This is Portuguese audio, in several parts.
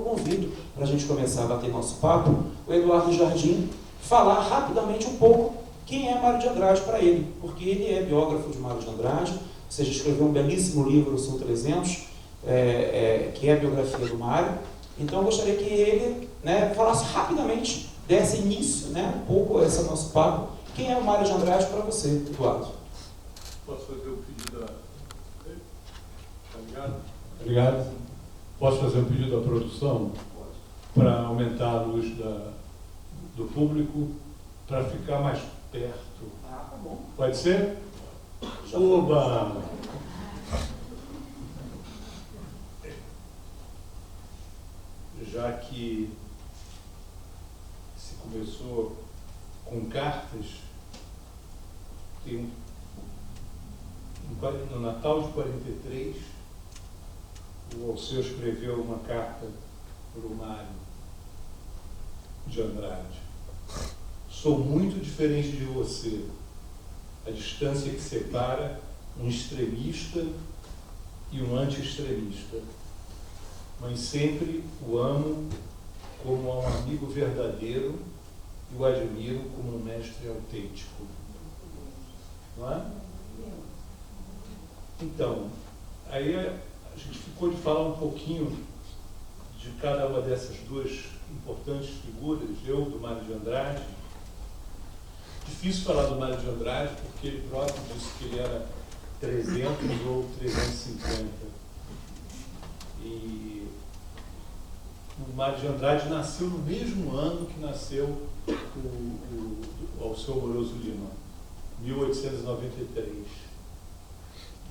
convido, para a gente começar a bater nosso papo, o Eduardo Jardim falar rapidamente um pouco quem é Mário de Andrade para ele, porque ele é biógrafo de Mário de Andrade, ou seja, escreveu um belíssimo livro, o Sul 300, que é a biografia do Mário. Então eu gostaria que ele, né, falasse rapidamente, desse início, né, um pouco a esse nosso papo. Quem é o Mário de Andrade para você, Eduardo? Posso fazer um pedido? Tá ligado? Obrigado. Posso fazer um pedido à produção? Para aumentar a luz do público, para ficar mais perto. Ah, tá bom. Pode ser? Oba! Já que se começou com cartas, tem no Natal de 43, o Alceu escreveu uma carta para o Mário de Andrade. Sou muito diferente de você. A distância que separa um extremista e um anti-extremista. Mas sempre o amo como um amigo verdadeiro e o admiro como um mestre autêntico. Não é? Então, aí a gente ficou de falar um pouquinho de cada uma dessas duas importantes figuras, eu do Mário de Andrade. Difícil falar do Mário de Andrade, porque ele próprio disse que ele era 300 ou 350. E o Mário de Andrade nasceu no mesmo ano que nasceu o Alceu Moroso Lima, 1893.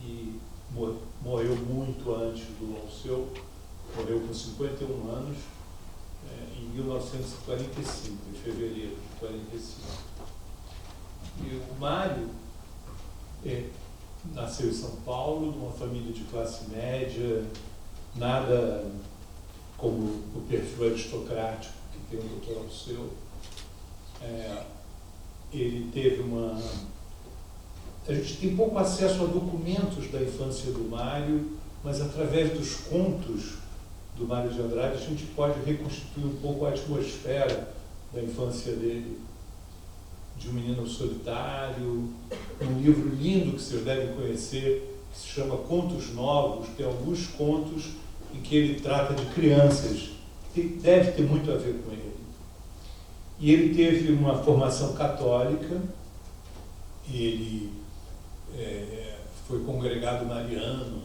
E morreu muito antes do Alceu, morreu com 51 anos, em 1945, em fevereiro de 45. E o Mário nasceu em São Paulo, numa família de classe média, nada como o perfil aristocrático que tem o Dr. Alceu. Ele teve A gente tem pouco acesso a documentos da infância do Mário, mas através dos contos do Mário de Andrade a gente pode reconstituir um pouco a atmosfera da infância dele. De um menino solitário, um livro lindo que vocês devem conhecer, que se chama Contos Novos, tem alguns contos em que ele trata de crianças, que deve ter muito a ver com ele. E ele teve uma formação católica, ele foi congregado mariano,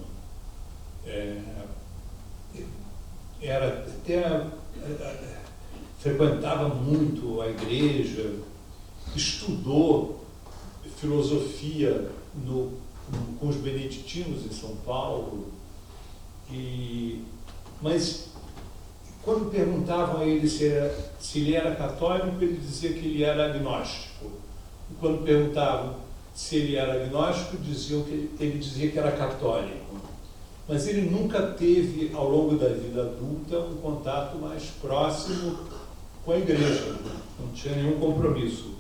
frequentava muito a igreja, estudou filosofia com os beneditinos em São Paulo, mas quando perguntavam a ele se ele era católico, ele dizia que ele era agnóstico. E quando perguntavam se ele era agnóstico, ele dizia que era católico. Mas ele nunca teve, ao longo da vida adulta, um contato mais próximo com a igreja. Não tinha nenhum compromisso.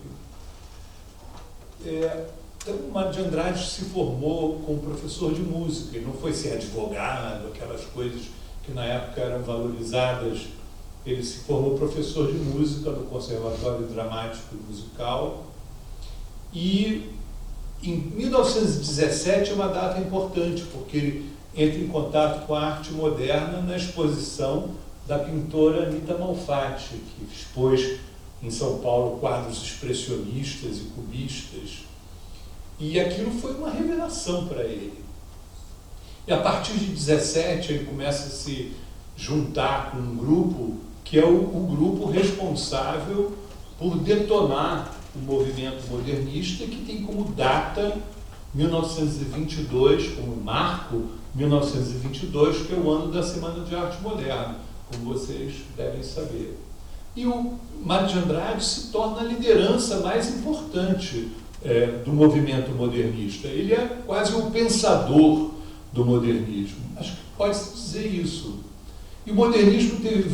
Então, o Mário de Andrade se formou como professor de música, e não foi ser advogado, aquelas coisas que na época eram valorizadas. Ele se formou professor de música no Conservatório Dramático e Musical, e em 1917 é uma data importante, porque ele entra em contato com a arte moderna na exposição da pintora Anita Malfatti, que expôs em São Paulo quadros expressionistas e cubistas. E aquilo foi uma revelação para ele. E a partir de 17 ele começa a se juntar com um grupo que é o grupo responsável por detonar o movimento modernista, que tem como data 1922, como marco 1922, que é o ano da Semana de Arte Moderna, como vocês devem saber. E o Mário de Andrade se torna a liderança mais importante do movimento modernista. Ele é quase o pensador do modernismo. Acho que pode-se dizer isso. E o modernismo teve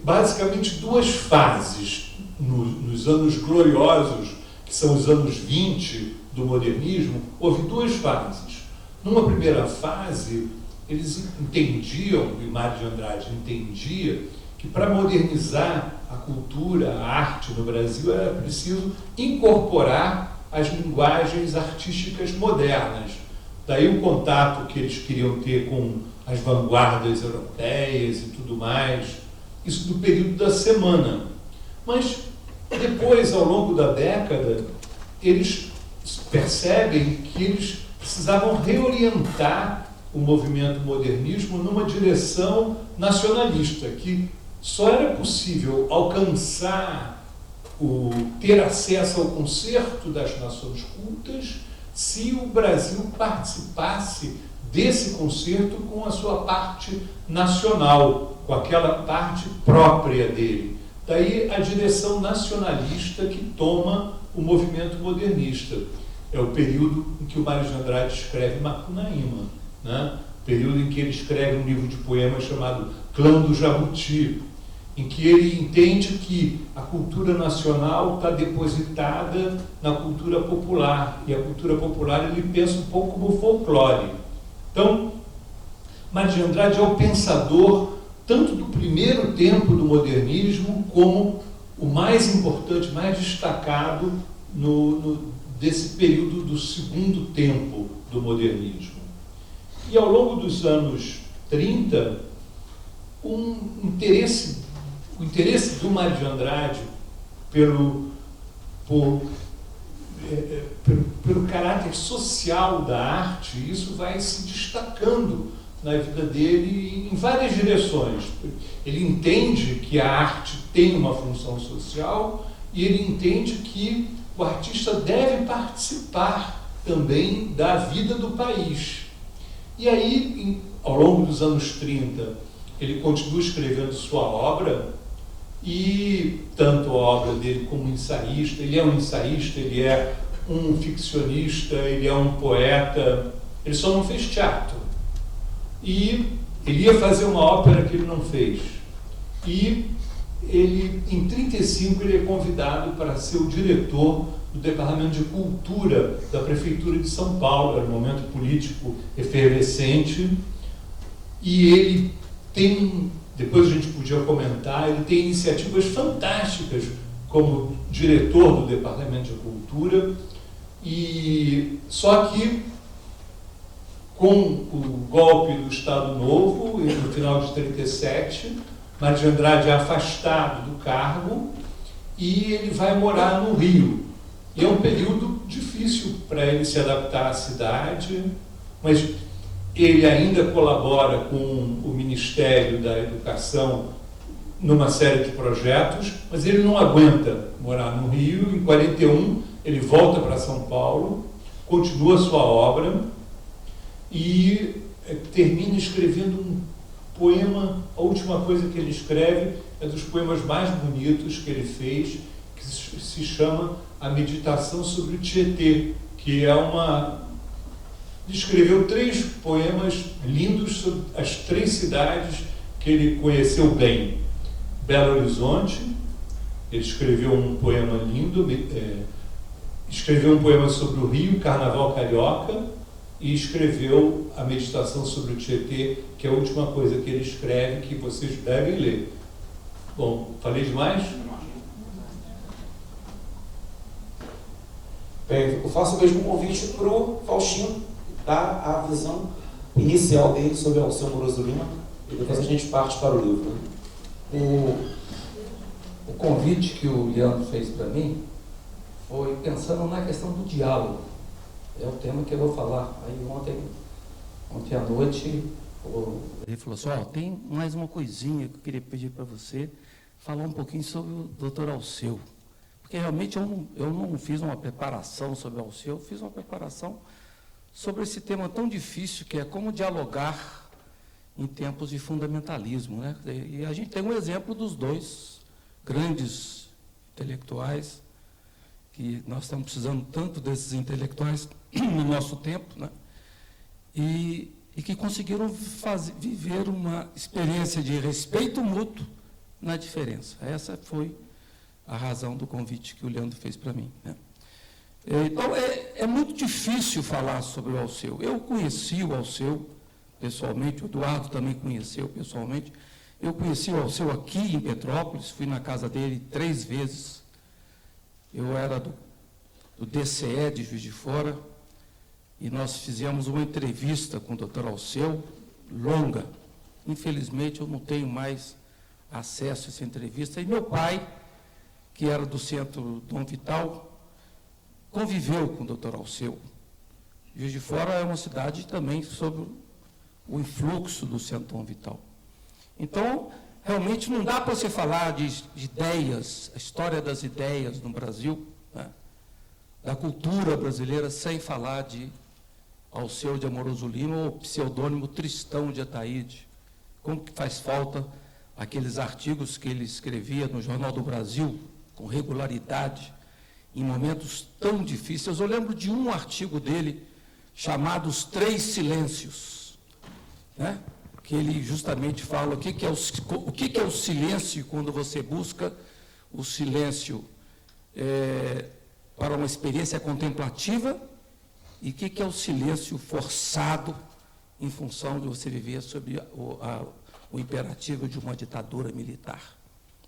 basicamente duas fases nos anos gloriosos, que são os anos 20 do modernismo. Houve duas fases. Numa primeira fase, eles entendiam, e Mário de Andrade entendia, que para modernizar a cultura, a arte no Brasil, era preciso incorporar as linguagens artísticas modernas. Daí o contato que eles queriam ter com as vanguardas europeias e tudo mais, isso do período da semana. Mas depois, ao longo da década, eles percebem que eles precisavam reorientar o movimento modernismo numa direção nacionalista, que só era possível alcançar, ter acesso ao concerto das nações cultas, se o Brasil participasse desse concerto com a sua parte nacional, com aquela parte própria dele. Daí a direção nacionalista que toma o movimento modernista. É o período em que o Mário de Andrade escreve Macunaíma, né? Período em que ele escreve um livro de poemas chamado Clã do Jabuti, em que ele entende que a cultura nacional está depositada na cultura popular, e a cultura popular ele pensa um pouco como folclore. Então, Mário de Andrade é o pensador tanto do primeiro tempo do modernismo como o mais importante, mais destacado desse período do segundo tempo do modernismo. E ao longo dos anos 30, o interesse do Mário de Andrade pelo caráter social da arte, isso vai se destacando na vida dele em várias direções. Ele entende que a arte tem uma função social e ele entende que o artista deve participar também da vida do país. E aí, ao longo dos anos 30, ele continua escrevendo sua obra, e tanto a obra dele como ensaísta, ele é um ensaísta, ele é um ficcionista, ele é um poeta, ele só não fez teatro. E ele ia fazer uma ópera que ele não fez. E ele, em 35, ele é convidado para ser o diretor do Departamento de Cultura da Prefeitura de São Paulo. Era um momento político efervescente. E ele tem, depois a gente podia comentar, ele tem iniciativas fantásticas como diretor do Departamento de Cultura. E só que, com o golpe do Estado Novo, no final de 37, Mário de Andrade é afastado do cargo e ele vai morar no Rio. E é um período difícil para ele se adaptar à cidade, mas ele ainda colabora com o Ministério da Educação numa série de projetos, mas ele não aguenta morar no Rio. Em 41, ele volta para São Paulo, continua sua obra e termina escrevendo um poema. A última coisa que ele escreve é dos poemas mais bonitos que ele fez, que se chama A Meditação sobre o Tietê, que é Ele escreveu 3 poemas lindos sobre as 3 cidades que ele conheceu bem. Belo Horizonte, ele escreveu um poema lindo, escreveu um poema sobre o Rio, Carnaval Carioca, e escreveu A Meditação sobre o Tietê, que é a última coisa que ele escreve, que vocês devem ler. Bom, falei demais? Bem, eu faço o mesmo convite para o Faustino dar a visão inicial dele sobre Alceu Moroso Lima, e depois a gente parte para o livro. O convite que o Leandro fez para mim foi pensando na questão do diálogo. É o tema que eu vou falar. Aí ontem à noite, ele falou assim, tem mais uma coisinha que eu queria pedir para você, falar um pouquinho sobre o Dr. Alceu. Porque realmente eu não fiz uma preparação sobre o Alceu, eu fiz uma preparação sobre esse tema tão difícil que é como dialogar em tempos de fundamentalismo, né? E a gente tem um exemplo dos 2 grandes intelectuais, que nós estamos precisando tanto desses intelectuais no nosso tempo, né? E que conseguiram viver uma experiência de respeito mútuo na diferença. Essa foi a razão do convite que o Leandro fez para mim, né? Então, é muito difícil falar sobre o Alceu. Eu conheci o Alceu pessoalmente, o Eduardo também conheceu pessoalmente. Eu conheci o Alceu aqui em Petrópolis, fui na casa dele 3 vezes. Eu era do DCE de Juiz de Fora, e nós fizemos uma entrevista com o Dr. Alceu, longa. Infelizmente, eu não tenho mais acesso a essa entrevista. E meu pai, que era do Centro Dom Vital, conviveu com o Dr. Alceu. Juiz de Fora é uma cidade também sob o influxo do Centro Dom Vital. Então, realmente não dá para você falar de ideias, a história das ideias no Brasil, né, da cultura brasileira, sem falar de Alceu de Amoroso Lima, ou pseudônimo Tristão de Ataíde. Como que faz falta aqueles artigos que ele escrevia no Jornal do Brasil, com regularidade, em momentos tão difíceis. Eu lembro de um artigo dele, chamado Os 3 Silêncios, né? Que ele justamente fala o que é o silêncio quando você busca o silêncio para uma experiência contemplativa, e o que é o silêncio forçado em função de você viver sob o imperativo de uma ditadura militar.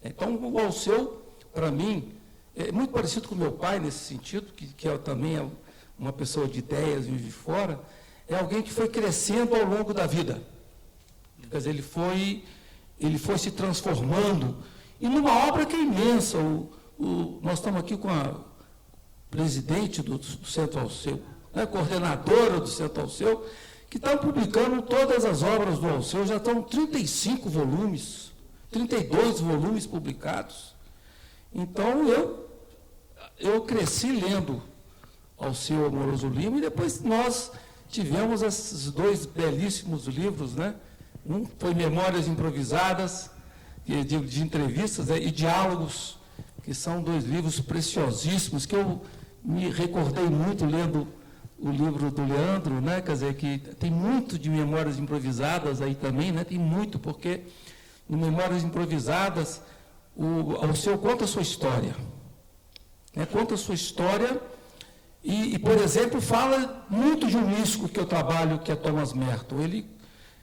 Então, o Alceu, para mim, é muito parecido com meu pai nesse sentido, que também é uma pessoa de ideias e de fora, é alguém que foi crescendo ao longo da vida. Quer dizer, ele foi se transformando, e numa obra que é imensa. Nós estamos aqui com a presidente do Centro Alceu, né, coordenadora do Centro Alceu, que estão publicando todas as obras do Alceu, já estão 35 volumes, 32 volumes publicados. Então, eu cresci lendo Alceu Amoroso Lima, e depois nós tivemos esses 2 belíssimos livros, né? Um foi Memórias Improvisadas, de entrevistas, e Diálogos, que são 2 livros preciosíssimos, que eu me recordei muito lendo o livro do Leandro, né? Quer dizer, que tem muito de Memórias Improvisadas aí também, né? Tem muito, porque no Memórias Improvisadas, o Alceu conta a sua história, né? Conta a sua história e, por exemplo, fala muito de um místico que eu trabalho, que é Thomas Merton.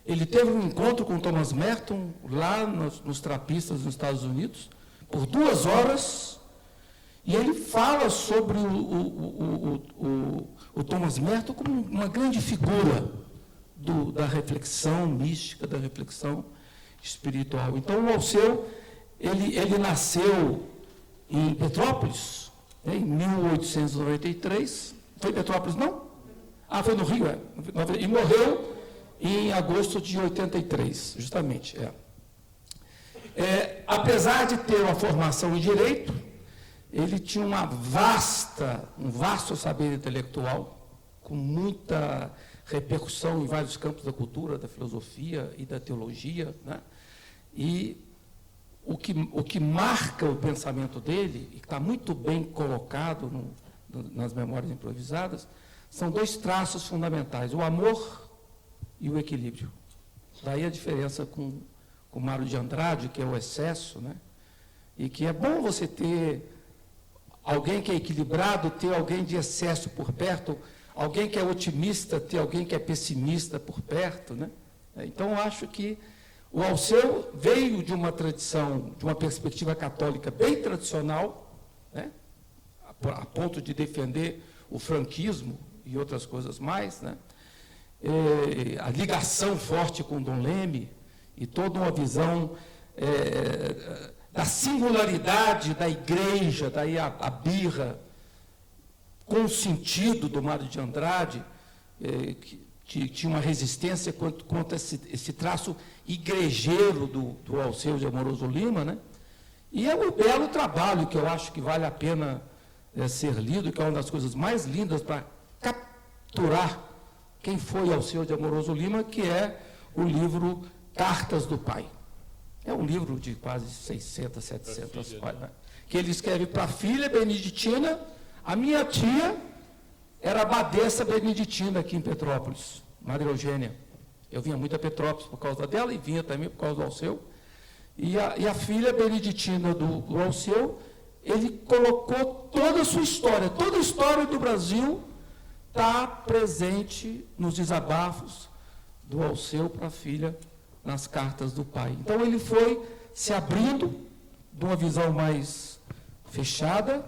Ele teve um encontro com Thomas Merton lá nos Trapistas, nos Estados Unidos, por 2 horas, e ele fala sobre o Thomas Merton como uma grande figura da reflexão mística, da reflexão espiritual. Então, o Alceu, ele nasceu em Petrópolis, né, em 1893. Foi em Petrópolis, não? Ah, foi no Rio, e morreu em agosto de 83, justamente. Apesar de ter uma formação em Direito, ele tinha um vasto saber intelectual, com muita repercussão em vários campos da cultura, da filosofia e da teologia, né? E o que marca o pensamento dele, e que está muito bem colocado nas Memórias Improvisadas, são 2 traços fundamentais: o amor e o equilíbrio. Daí a diferença com Mário de Andrade, que é o excesso, né? E que é bom você ter alguém que é equilibrado, ter alguém de excesso por perto, alguém que é otimista, ter alguém que é pessimista por perto, né? Então, eu acho que o Alceu veio de uma tradição, de uma perspectiva católica bem tradicional, né? A ponto de defender o franquismo e outras coisas mais, né? A ligação forte com Dom Leme e toda uma visão da singularidade da igreja, daí a birra, com o sentido do Mário de Andrade, que tinha uma resistência contra esse traço igrejeiro do Alceu de Amoroso Lima, né? E é um belo trabalho que eu acho que vale a pena ser lido, que é uma das coisas mais lindas para capturar quem foi Alceu de Amoroso Lima, que é o livro Cartas do Pai. É um livro de quase 600, 700 páginas, que ele escreve para a filha beneditina. A minha tia era abadesa beneditina aqui em Petrópolis, Maria Eugênia. Eu vinha muito a Petrópolis por causa dela e vinha também por causa do Alceu. E a filha beneditina do Alceu, ele colocou toda a sua história, toda a história do Brasil está presente nos desabafos do Alceu para a filha nas cartas do pai. Então ele foi se abrindo de uma visão mais fechada,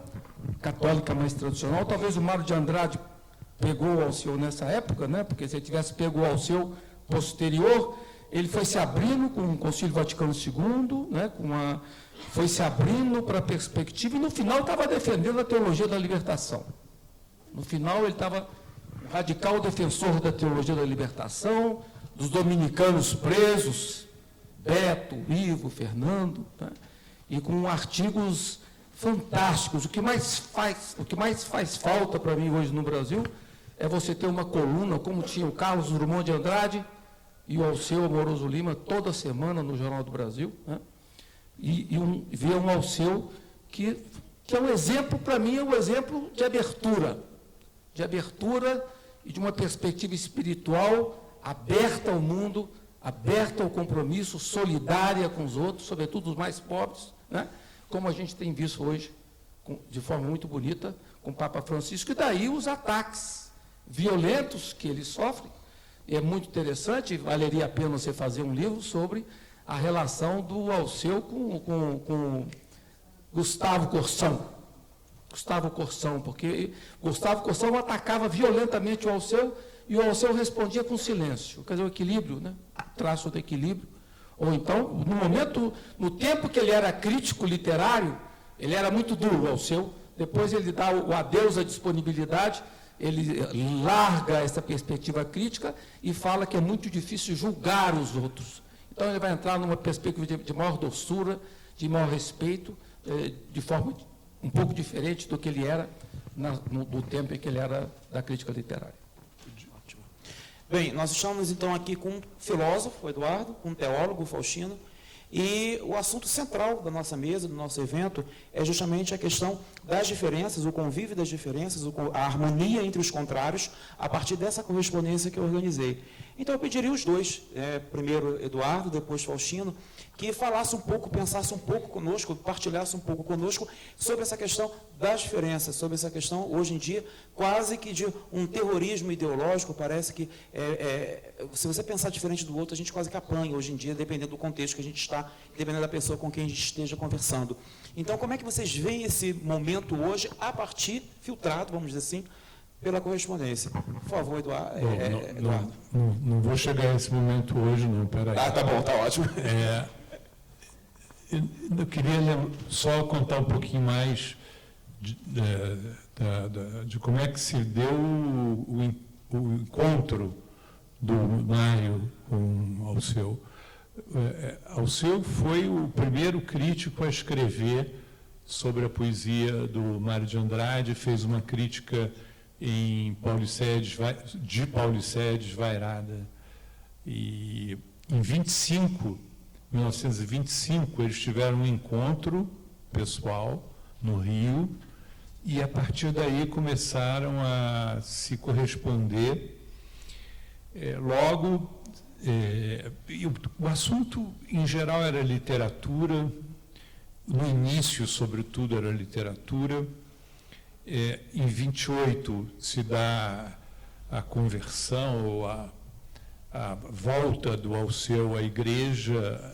católica mais tradicional. Talvez o Mário de Andrade pegou o Alceu nessa época, né? Porque se ele tivesse pego o Alceu posterior, ele foi se abrindo com o Concílio Vaticano II, né? Foi se abrindo para a perspectiva, e no final estava defendendo a teologia da libertação. No final ele estava um radical defensor da teologia da libertação, dos dominicanos presos, Beto, Ivo, Fernando, né? E com artigos fantásticos. O que mais faz falta para mim hoje no Brasil é você ter uma coluna, como tinha o Carlos Drummond de Andrade e o Alceu Amoroso Lima, toda semana no Jornal do Brasil, né? E ver um Alceu que é um exemplo, para mim, é um exemplo de abertura e de uma perspectiva espiritual aberta ao mundo, aberta ao compromisso, solidária com os outros, sobretudo os mais pobres, né? Como a gente tem visto hoje, de forma muito bonita, com o Papa Francisco, e daí os ataques violentos que ele sofre. E é muito interessante, valeria a pena você fazer um livro sobre a relação do Alceu com Gustavo Corsão. Gustavo Corsão, porque Gustavo Corsão atacava violentamente o Alceu e o Alceu respondia com silêncio. Quer dizer, o equilíbrio, né? O traço do equilíbrio. Ou então, no tempo que ele era crítico literário, ele era muito duro, o Alceu. Depois ele dá o adeus à disponibilidade, ele larga essa perspectiva crítica e fala que é muito difícil julgar os outros. Então ele vai entrar numa perspectiva de maior doçura, de maior respeito, de forma um pouco diferente do que ele era no tempo em que ele era da crítica literária. Ótimo. Bem, nós estamos então aqui com um filósofo, Eduardo, com um teólogo, Faustino, e o assunto central da nossa mesa, do nosso evento, é justamente a questão das diferenças, o convívio das diferenças, a harmonia entre os contrários, a partir dessa correspondência que eu organizei. Então eu pediria os dois, primeiro Eduardo, depois Faustino, que falasse um pouco, pensasse um pouco conosco, partilhasse um pouco conosco sobre essa questão das diferenças, sobre essa questão, hoje em dia, quase que de um terrorismo ideológico. Parece que, se você pensar diferente do outro, a gente quase que apanha hoje em dia, dependendo do contexto que a gente está, dependendo da pessoa com quem a gente esteja conversando. Então, como é que vocês veem esse momento hoje, a partir, filtrado, vamos dizer assim, pela correspondência? Por favor, Eduardo. Não vou chegar a esse momento hoje, não, peraí. Tá bom, tá ótimo. Eu queria só contar um pouquinho mais de como é que se deu o encontro do Mário com Alceu. Alceu foi o primeiro crítico a escrever sobre a poesia do Mário de Andrade, fez uma crítica de Paulicedes Vairada. E em 1925, eles tiveram um encontro pessoal no Rio, e a partir daí começaram a se corresponder. O assunto, em geral, era literatura, no início, sobretudo, era literatura. Em 28 se dá a conversão, ou a volta do Alceu à igreja,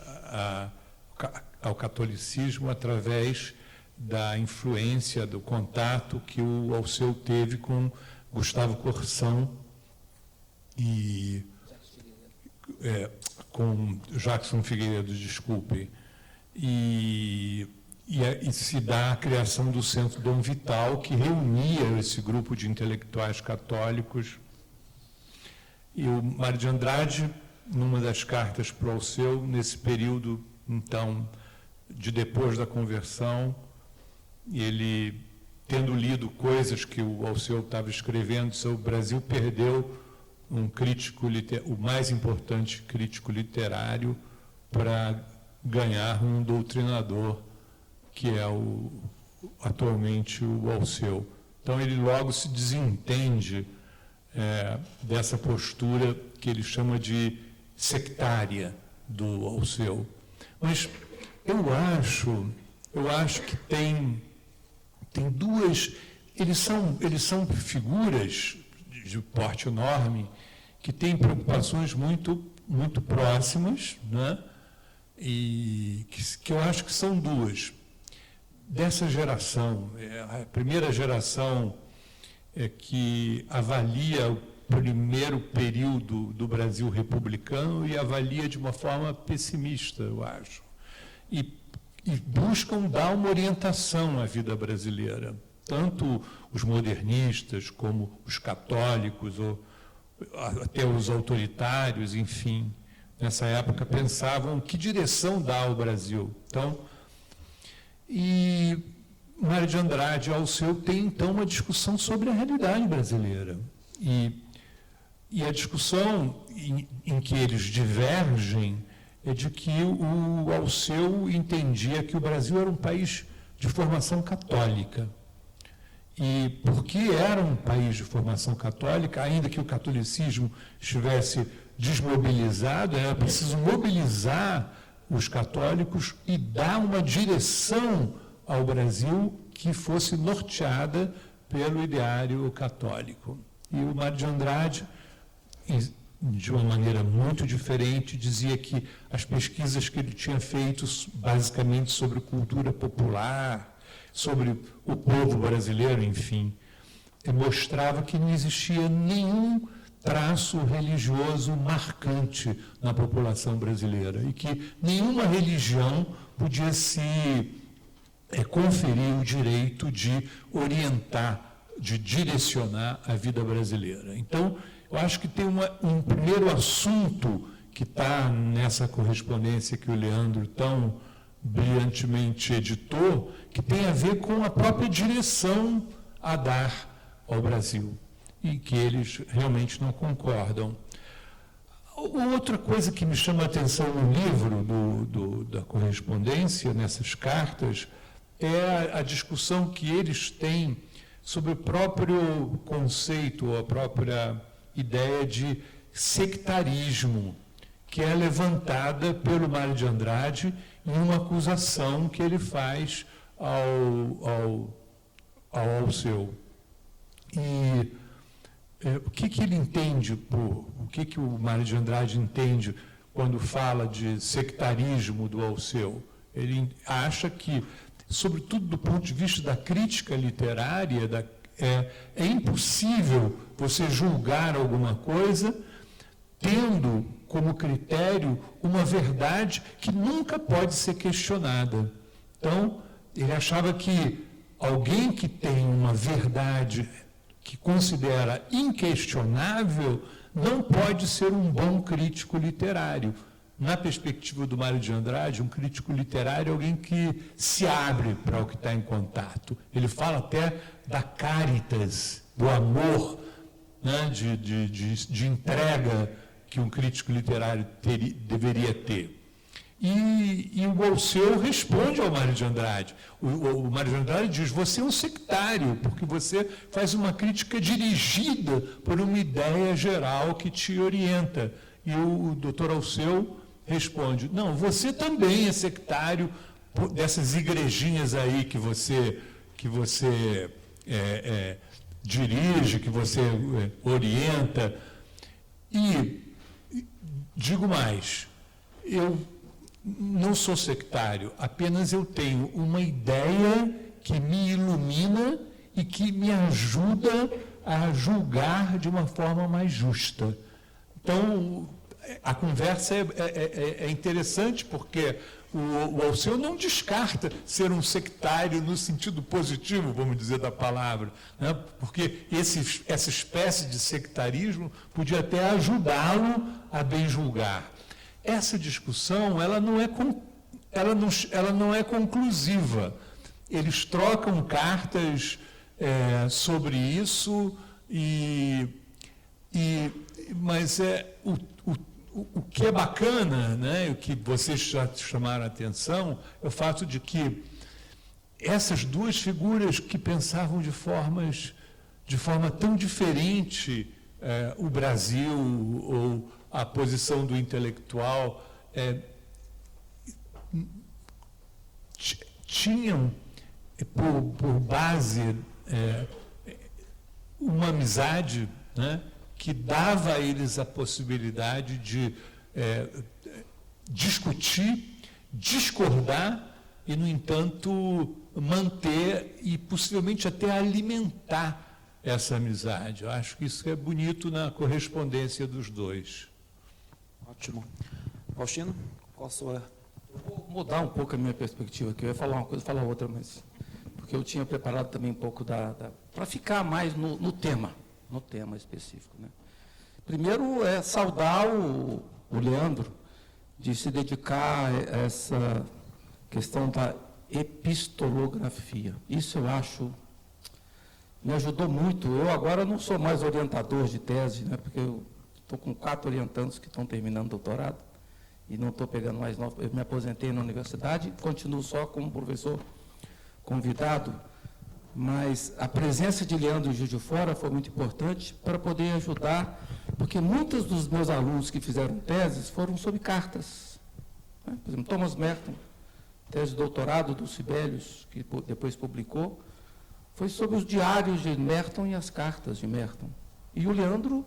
ao catolicismo, através da influência, do contato que o Alceu teve com Gustavo Corsão e com Jackson Figueiredo, desculpe. E se dá a criação do Centro Dom Vital, que reunia esse grupo de intelectuais católicos. E o Mário de Andrade, numa das cartas para o Alceu, nesse período, então, de depois da conversão, ele, tendo lido coisas que o Alceu estava escrevendo, disse: o Brasil perdeu um crítico, o mais importante crítico literário, para ganhar um doutrinador, que é atualmente o Alceu. Então, ele logo se desentende dessa postura que ele chama de sectária do Alceu. Mas eu acho que tem duas... Eles são figuras de porte enorme que têm preocupações muito próximas, né? E que eu acho que são duas. Dessa geração, a primeira geração que avalia o primeiro período do Brasil republicano e avalia de uma forma pessimista, eu acho. E buscam dar uma orientação à vida brasileira. Tanto os modernistas, como os católicos, ou até os autoritários, enfim, nessa época pensavam que direção dar ao Brasil. Então, e Mário de Andrade e Alceu tem, então, uma discussão sobre a realidade brasileira. E a discussão em que eles divergem é de que o Alceu entendia que o Brasil era um país de formação católica. E porque era um país de formação católica, ainda que o catolicismo estivesse desmobilizado, era preciso mobilizar os católicos e dar uma direção ao Brasil que fosse norteada pelo ideário católico. E o Mário de Andrade, de uma maneira muito diferente, dizia que as pesquisas que ele tinha feito basicamente sobre cultura popular, sobre o povo brasileiro, enfim, mostrava que não existia nenhum traço religioso marcante na população brasileira e que nenhuma religião podia se conferir o direito de orientar, de direcionar a vida brasileira. Então, eu acho que tem um primeiro assunto que está nessa correspondência que o Leandro tão brilhantemente editou, que tem a ver com a própria direção a dar ao Brasil, e que eles realmente não concordam. Outra coisa que me chama a atenção no livro da correspondência, nessas cartas, é a discussão que eles têm sobre o próprio conceito, a própria ideia de sectarismo, que é levantada pelo Mário de Andrade em uma acusação que ele faz ao Alceu. E o que ele entende, o que o Mário de Andrade entende quando fala de sectarismo do Alceu? Ele acha que, sobretudo do ponto de vista da crítica literária, é impossível você julgar alguma coisa tendo como critério uma verdade que nunca pode ser questionada. Então, ele achava que alguém que tem uma verdade que considera inquestionável não pode ser um bom crítico literário. Na perspectiva do Mário de Andrade, um crítico literário é alguém que se abre para o que está em contato. Ele fala até da caritas, do amor, né, de entrega que um crítico literário deveria ter. E o Alceu responde ao Mário de Andrade. O Mário de Andrade diz: você é um sectário, porque você faz uma crítica dirigida por uma ideia geral que te orienta. E o doutor Alceu responde: não, você também é sectário dessas igrejinhas aí que você dirige, que você orienta. E digo mais, eu não sou sectário, apenas eu tenho uma ideia que me ilumina e que me ajuda a julgar de uma forma mais justa. Então, a conversa é interessante porque o Alceu não descarta ser um sectário no sentido positivo, vamos dizer, da palavra, né? Porque essa espécie de sectarismo podia até ajudá-lo a bem julgar. Essa discussão ela não é conclusiva. Eles trocam cartas sobre isso, mas o que é bacana, né, o que vocês já chamaram a atenção, é o fato de que essas duas figuras que pensavam de forma tão diferente o Brasil ou a posição do intelectual, tinham por base uma amizade, né, que dava a eles a possibilidade de discutir, discordar e, no entanto, manter e possivelmente até alimentar essa amizade. Eu acho que isso é bonito na correspondência dos dois. Ótimo. Faustino, qual a sua... Vou mudar um pouco a minha perspectiva aqui. Eu ia falar uma coisa, falar outra, mas... Porque eu tinha preparado também um pouco para ficar mais no tema específico, né? Primeiro é saudar o Leandro de se dedicar a essa questão da epistolografia. Isso eu acho, me ajudou muito. Eu agora não sou mais orientador de tese, né? Porque eu estou com 4 orientandos que estão terminando doutorado e não estou pegando mais novos. Eu me aposentei na universidade, continuo só como professor convidado, mas a presença de Leandro em Juiz de Fora foi muito importante para poder ajudar, porque muitos dos meus alunos que fizeram teses foram sobre cartas, né? Por exemplo, Thomas Merton, tese de doutorado do Sibelius, que depois publicou, foi sobre os diários de Merton e as cartas de Merton. E o Leandro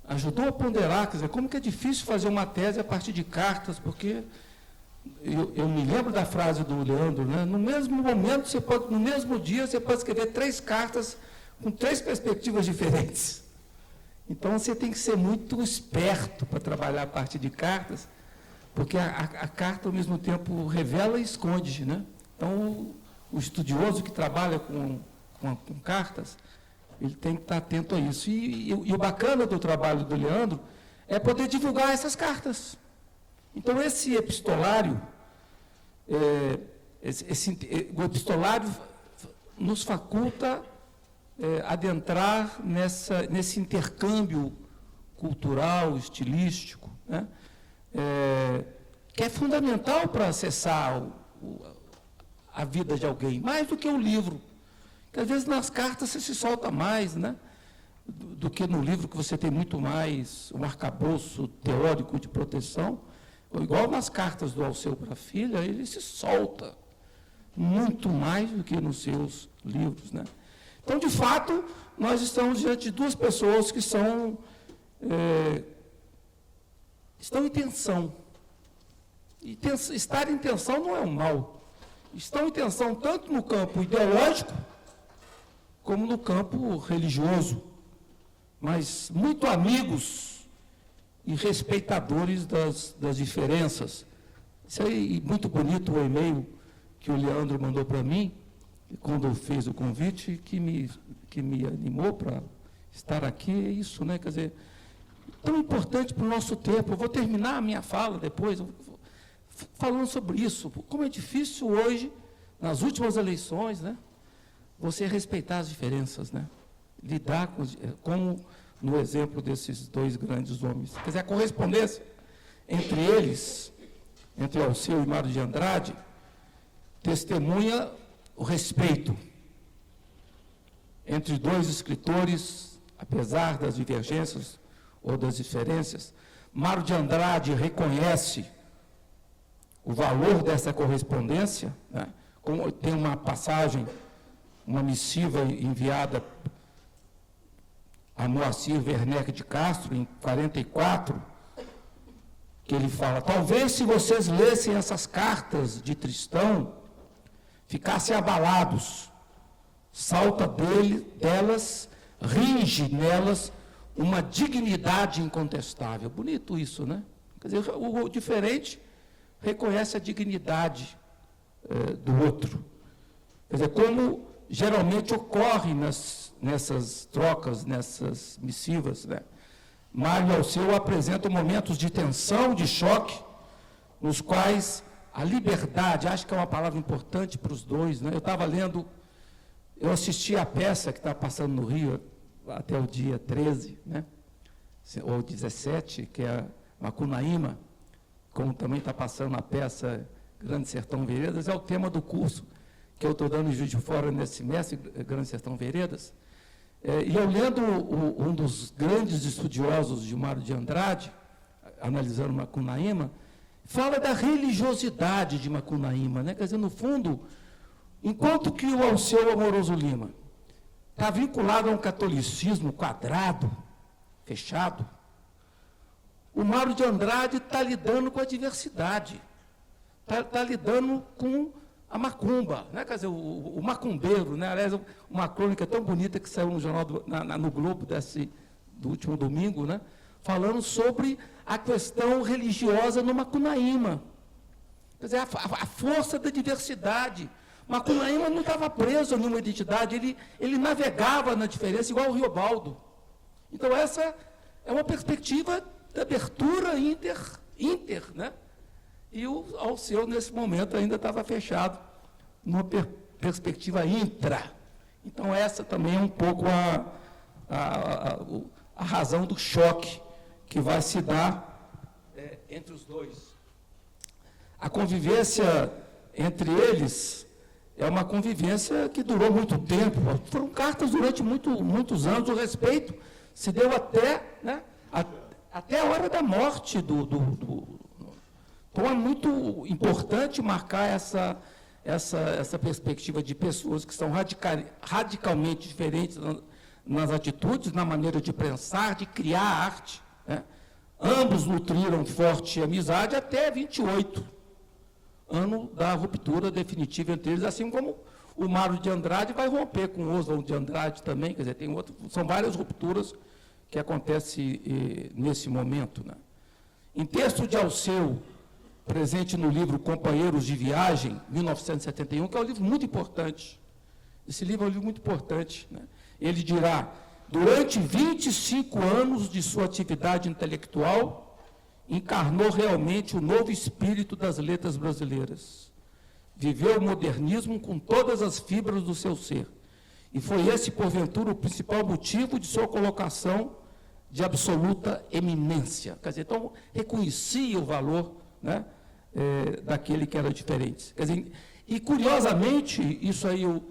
ajudou a ponderar, quer dizer, como que é difícil fazer uma tese a partir de cartas, porque eu me lembro da frase do Leandro, né? No mesmo momento, no mesmo dia, você pode escrever 3 cartas com 3 perspectivas diferentes. Então, você tem que ser muito esperto para trabalhar a partir de cartas, porque a carta, ao mesmo tempo, revela e esconde, né? Então, o estudioso que trabalha com cartas, ele tem que estar atento a isso. E o bacana do trabalho do Leandro é poder divulgar essas cartas. Então, esse epistolário, o epistolário nos faculta adentrar nesse intercâmbio cultural, estilístico, né? Que é fundamental para acessar a vida de alguém, mais do que o livro. Porque, às vezes, nas cartas você se solta mais, né? Do que no livro, que você tem muito mais um arcabouço teórico de proteção. Igual nas cartas do Alceu para a filha, ele se solta muito mais do que nos seus livros, né? Então, de fato, nós estamos diante de 2 pessoas que estão em tensão. E estar em tensão não é um mal. Estão em tensão tanto no campo ideológico, como no campo religioso, mas muito amigos e respeitadores das diferenças. Isso aí, muito bonito o e-mail que o Leandro mandou para mim, quando fez o convite, que me animou para estar aqui. É isso, né? Quer dizer, tão importante para o nosso tempo. Eu vou terminar a minha fala depois, falando sobre isso. Como é difícil hoje, nas últimas eleições, né, você respeitar as diferenças, né? Lidar com, como no exemplo desses 2 grandes homens. Quer dizer, a correspondência entre eles, entre Alceu e Mário de Andrade, testemunha o respeito entre 2 escritores, apesar das divergências ou das diferenças. Mário de Andrade reconhece o valor dessa correspondência, né? Como tem uma passagem, uma missiva enviada a Moacir Werneck de Castro, em 44, que ele fala: talvez se vocês lessem essas cartas de Tristão, ficassem abalados, salta delas, ringe nelas uma dignidade incontestável. Bonito isso, né? Quer dizer, o diferente reconhece a dignidade do outro. Quer dizer, como geralmente ocorre nessas trocas, nessas missivas, né? Mário e Alceu apresentam momentos de tensão, de choque, nos quais a liberdade, acho que é uma palavra importante para os 2, né? Eu assisti a peça que está passando no Rio até o dia 13, né? Ou 17, que é Macunaíma, como também está passando a peça Grande Sertão Veredas, é o tema do curso que eu estou dando em Juiz de Fora nesse semestre, Grande Sertão Veredas. E eu lendo um dos grandes estudiosos de Mário de Andrade, analisando Macunaíma, fala da religiosidade de Macunaíma, né? Quer dizer, no fundo, enquanto que o Alceu Amoroso Lima está vinculado a um catolicismo quadrado, fechado, o Mário de Andrade está lidando com a diversidade, está lidando com a macumba, né? Quer dizer, o macumbeiro, né? Aliás, uma crônica tão bonita que saiu no jornal no Globo do último domingo, né? Falando sobre a questão religiosa no Macunaíma. Quer dizer, a força da diversidade. Macunaíma não estava preso a nenhuma identidade, ele navegava na diferença, igual o Riobaldo. Então, essa é uma perspectiva de abertura inter, né? E o Alceu, nesse momento, ainda estava fechado numa perspectiva intra. Então, essa também é um pouco a razão do choque que vai se dar entre os dois. A convivência entre eles é uma convivência que durou muito tempo. Foram cartas durante muitos anos. O respeito se deu até a hora da morte Então, é muito importante marcar essa perspectiva de pessoas que são radicalmente diferentes nas atitudes, na maneira de pensar, de criar arte, né? Ambos nutriram forte amizade até 28, ano da ruptura definitiva entre eles, assim como o Mário de Andrade vai romper com o Oswald de Andrade também, quer dizer, são várias rupturas que acontecem nesse momento, né? Em texto de Alceu, presente no livro Companheiros de Viagem, 1971, que é um livro muito importante. Esse livro é um livro muito importante, né? Ele dirá: durante 25 anos de sua atividade intelectual, encarnou realmente o novo espírito das letras brasileiras. Viveu o modernismo com todas as fibras do seu ser. E foi esse, porventura, o principal motivo de sua colocação de absoluta eminência. Quer dizer, então, reconhecia o valor, né, daquele que era diferente. Quer dizer, e, curiosamente, isso aí, o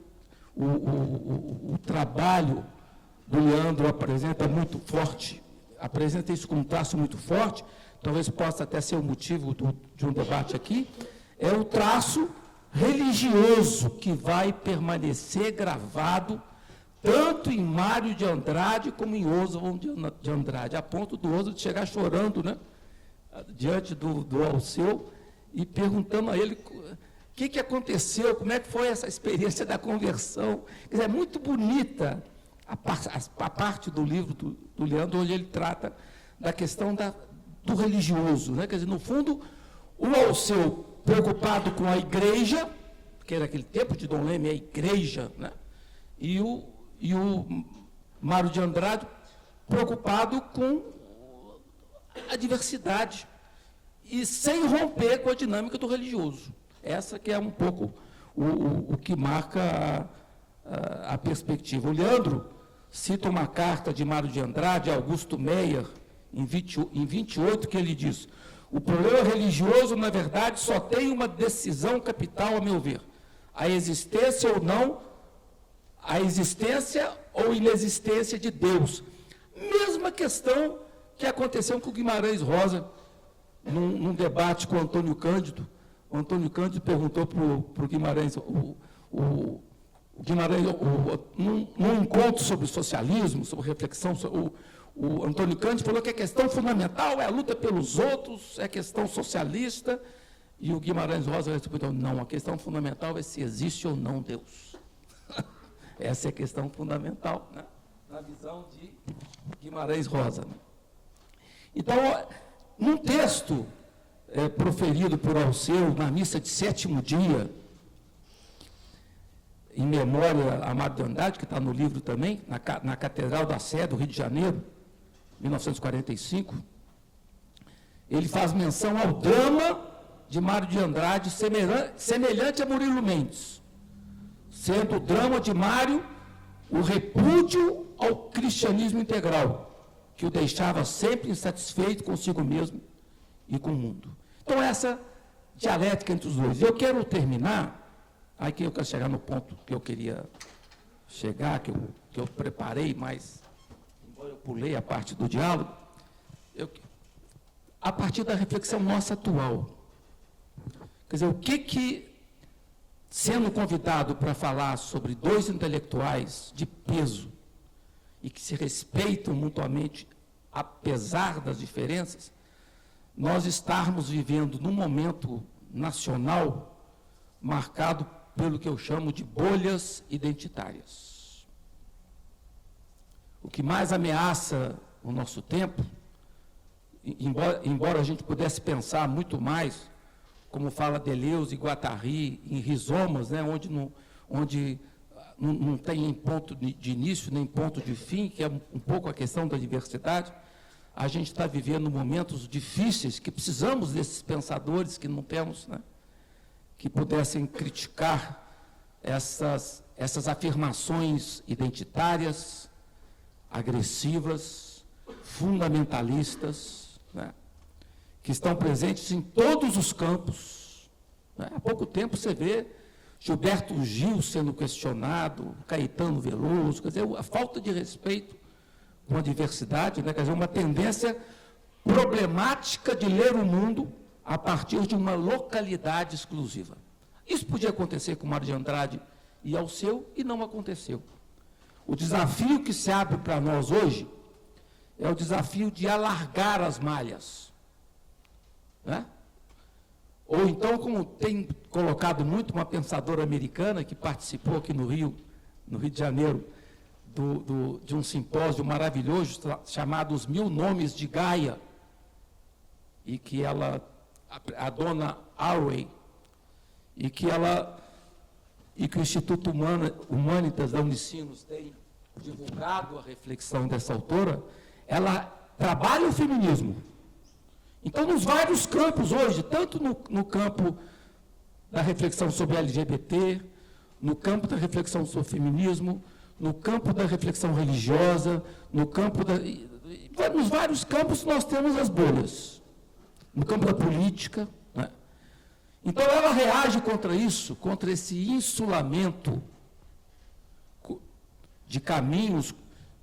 trabalho do Leandro apresenta muito forte, apresenta isso como um traço muito forte, talvez possa até ser o motivo de um debate aqui, é o traço religioso que vai permanecer gravado tanto em Mário de Andrade como em Oswald de Andrade, a ponto do Oswald chegar chorando, né, diante do Alceu e perguntando a ele o que aconteceu, como é que foi essa experiência da conversão. Quer dizer, é muito bonita a parte do livro do Leandro, onde ele trata da questão do religioso, né? Quer dizer, no fundo, o Alceu preocupado com a igreja, que era aquele tempo de Dom Leme, a igreja, né? E o Mário de Andrade preocupado com a diversidade e sem romper com a dinâmica do religioso. Essa que é um pouco o que marca a perspectiva. O Leandro cita uma carta de Mário de Andrade a Augusto Meyer, em 28, que ele diz: o problema religioso, na verdade, só tem uma decisão capital, a meu ver: a existência ou inexistência de Deus. Mesma questão que aconteceu com Guimarães Rosa, num debate com o Antônio Cândido. O Antônio Cândido perguntou para o Guimarães, num encontro sobre socialismo, sobre reflexão, o Antônio Cândido falou que a questão fundamental é a luta pelos outros, é a questão socialista, e o Guimarães Rosa respondeu: não, a questão fundamental é se existe ou não Deus. Essa é a questão fundamental, né, na visão de Guimarães Rosa. Então, num texto proferido por Alceu na missa de 7º dia, em memória a Mário de Andrade, que está no livro também, na Catedral da Sé, do Rio de Janeiro, 1945, ele faz menção ao drama de Mário de Andrade, semelhante a Murilo Mendes, sendo o drama de Mário o repúdio ao cristianismo integral, que o deixava sempre insatisfeito consigo mesmo e com o mundo. Então, essa dialética entre os dois. Eu quero terminar, aí que eu quero chegar no ponto que eu queria chegar, que eu preparei, mas embora eu pulei a parte do diálogo, a partir da reflexão nossa atual. Quer dizer, sendo convidado para falar sobre dois intelectuais de peso e que se respeitam mutuamente apesar das diferenças, nós estarmos vivendo num momento nacional marcado pelo que eu chamo de bolhas identitárias. O que mais ameaça o nosso tempo, embora a gente pudesse pensar muito mais, como fala Deleuze e Guattari, em rizomas, né, onde não tem ponto de início nem ponto de fim, que é um pouco a questão da diversidade, a gente está vivendo momentos difíceis que precisamos desses pensadores que não temos, né, que pudessem criticar essas afirmações identitárias, agressivas, fundamentalistas, né, que estão presentes em todos os campos. Né? Há pouco tempo você vê Gilberto Gil sendo questionado, Caetano Veloso, quer dizer, a falta de respeito com a diversidade, né? Quer dizer, uma tendência problemática de ler o mundo a partir de uma localidade exclusiva. Isso podia acontecer com Mário de Andrade e Alceu, e não aconteceu. O desafio que se abre para nós hoje é o desafio de alargar as malhas. Né? Ou então, como tem colocado muito uma pensadora americana que participou aqui no Rio de Janeiro, de um simpósio maravilhoso chamado Os 1000 Nomes de Gaia, e que a dona Arway, e que o Instituto Humanitas da Unicinos tem divulgado a reflexão dessa autora, ela trabalha o feminismo. Então, nos vários campos hoje, tanto no campo da reflexão sobre LGBT, no campo da reflexão sobre o feminismo, no campo da reflexão religiosa, nos vários campos nós temos as bolhas. No campo da política, né? Então, ela reage contra isso, contra esse insulamento de caminhos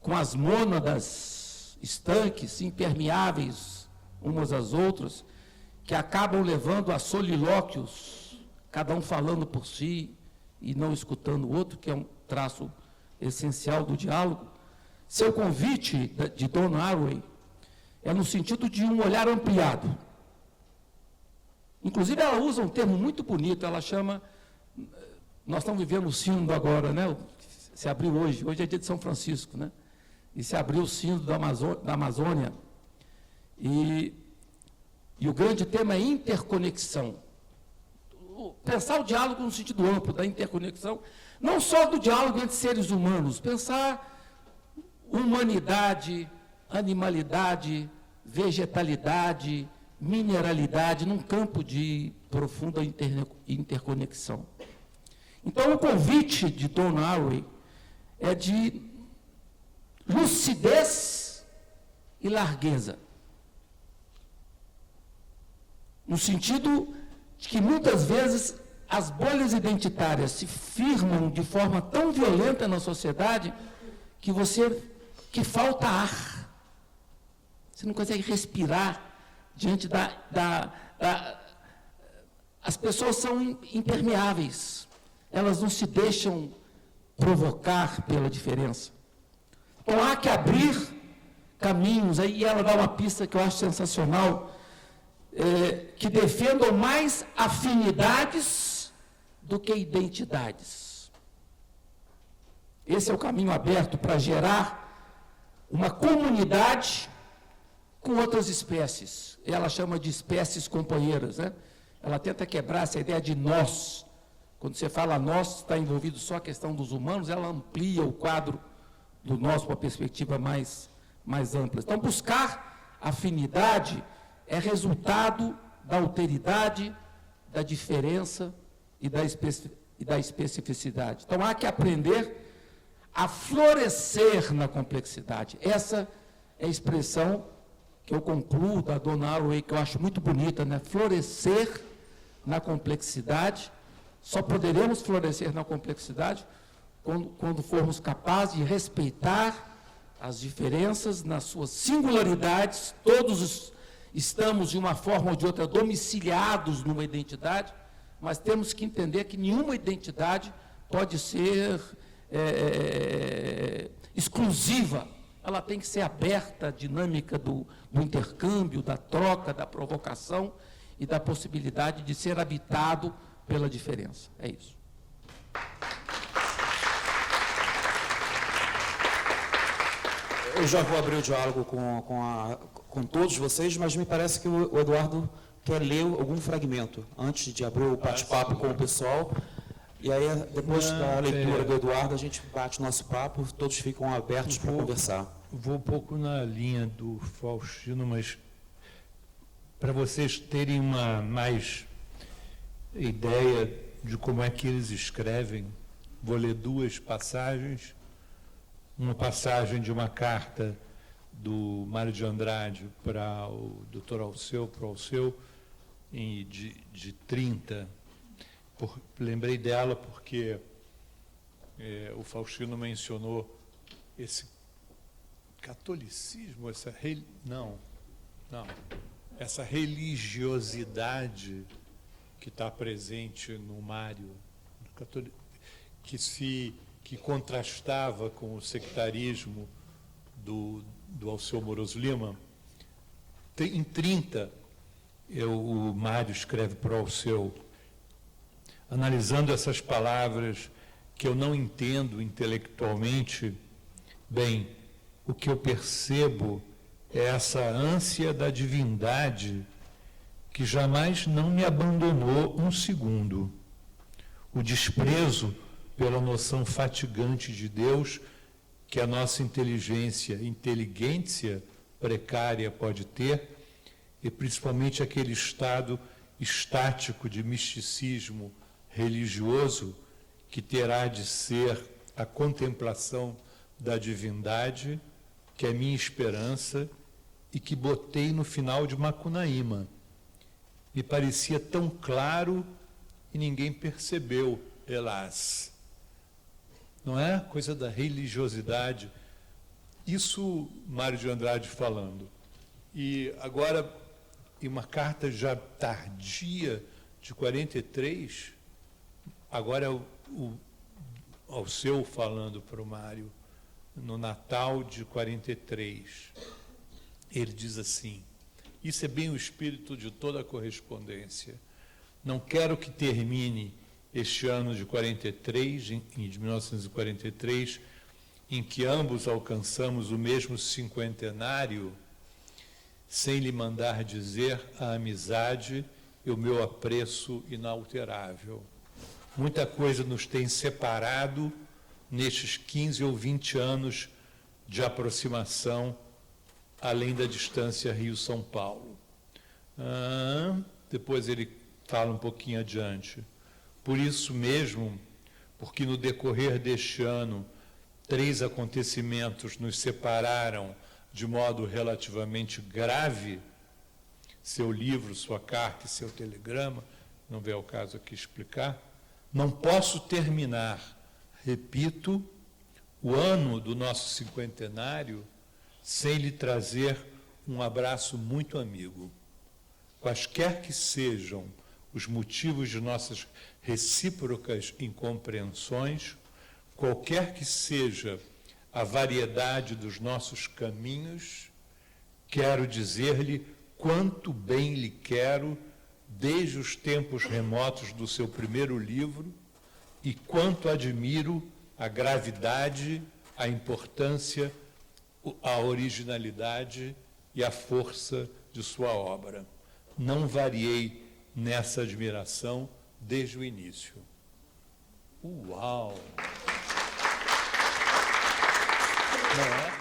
com as mônadas estanques, impermeáveis umas às outras, que acabam levando a solilóquios, cada um falando por si e não escutando o outro, que é um traço essencial do diálogo. Seu convite de Donna Haraway é no sentido de um olhar ampliado. Inclusive, ela usa um termo muito bonito, ela chama, nós estamos vivendo o sínodo agora, né? Se abriu hoje é dia de São Francisco, né? E se abriu o sínodo da Amazônia. E o grande tema é interconexão. Pensar o diálogo no sentido amplo da interconexão, não só do diálogo entre seres humanos, pensar humanidade, animalidade, vegetalidade, mineralidade, num campo de profunda interconexão. Então, o convite de Donna Haraway é de lucidez e largueza. No sentido de que, muitas vezes, as bolhas identitárias se firmam de forma tão violenta na sociedade que falta ar. Você não consegue respirar diante as pessoas são impermeáveis. Elas não se deixam provocar pela diferença. Então, há que abrir caminhos. Aí ela dá uma pista que eu acho sensacional, que defendam mais afinidades do que identidades. Esse é o caminho aberto para gerar uma comunidade com outras espécies. Ela chama de espécies companheiras, né? Ela tenta quebrar essa ideia de nós. Quando você fala nós, está envolvido só a questão dos humanos, ela amplia o quadro do nós para uma perspectiva mais ampla. Então, buscar afinidade é resultado da alteridade, da diferença e da especificidade. Então, há que aprender a florescer na complexidade. Essa é a expressão que eu concluo da Donna Haraway, que eu acho muito bonita, né? Florescer na complexidade. Só poderemos florescer na complexidade quando formos capazes de respeitar as diferenças nas suas singularidades. Todos estamos, de uma forma ou de outra, domiciliados numa identidade, mas temos que entender que nenhuma identidade pode ser exclusiva ela tem que ser aberta à dinâmica do intercâmbio, da troca, da provocação e da possibilidade de ser habitado pela diferença. É isso. Eu já vou abrir o diálogo com todos vocês, mas me parece que o Eduardo quer ler algum fragmento antes de abrir o bate-papo com o pessoal. E aí, depois da leitura do Eduardo, a gente bate o nosso papo, todos ficam abertos para conversar. Vou um pouco na linha do Faustino, mas para vocês terem uma mais ideia de como é que eles escrevem, vou ler duas passagens. Uma passagem de uma carta do Mário de Andrade para o Dr. Alceu, de 30. Lembrei dela porque o Faustino mencionou esse catolicismo, essa religiosidade que está presente no Mário, que contrastava com o sectarismo do Alceu Moroso Lima. Em 30, o Mário escreve para o Alceu, analisando essas palavras que eu não entendo intelectualmente bem, o que eu percebo é essa ânsia da divindade que jamais não me abandonou um segundo. O desprezo pela noção fatigante de Deus que a nossa inteligência precária pode ter, e principalmente aquele estado estático de misticismo religioso que terá de ser a contemplação da divindade, que é minha esperança e que botei no final de Macunaíma. Me parecia tão claro e ninguém percebeu, hélas. Não é? Coisa da religiosidade. Isso, Mário de Andrade falando. E agora, em uma carta já tardia, de 43, agora é o Alceu falando para o Mário, no Natal de 43. Ele diz assim, isso é bem o espírito de toda a correspondência. Não quero que termine este ano de 43, de 1943, em que ambos alcançamos o mesmo cinquentenário, sem lhe mandar dizer a amizade e o meu apreço inalterável. Muita coisa nos tem separado nestes 15 ou 20 anos de aproximação, além da distância Rio-São Paulo. Depois ele fala um pouquinho adiante. Por isso mesmo, porque no decorrer deste ano, 3 acontecimentos nos separaram de modo relativamente grave, seu livro, sua carta e seu telegrama, não vem ao caso aqui explicar, não posso terminar, repito, o ano do nosso cinquentenário sem lhe trazer um abraço muito amigo. Quaisquer que sejam os motivos de nossas recíprocas incompreensões, qualquer que seja a variedade dos nossos caminhos, quero dizer-lhe quanto bem lhe quero desde os tempos remotos do seu primeiro livro e quanto admiro a gravidade, a importância, a originalidade e a força de sua obra. Não variei nessa admiração desde o início. Uau! Não é?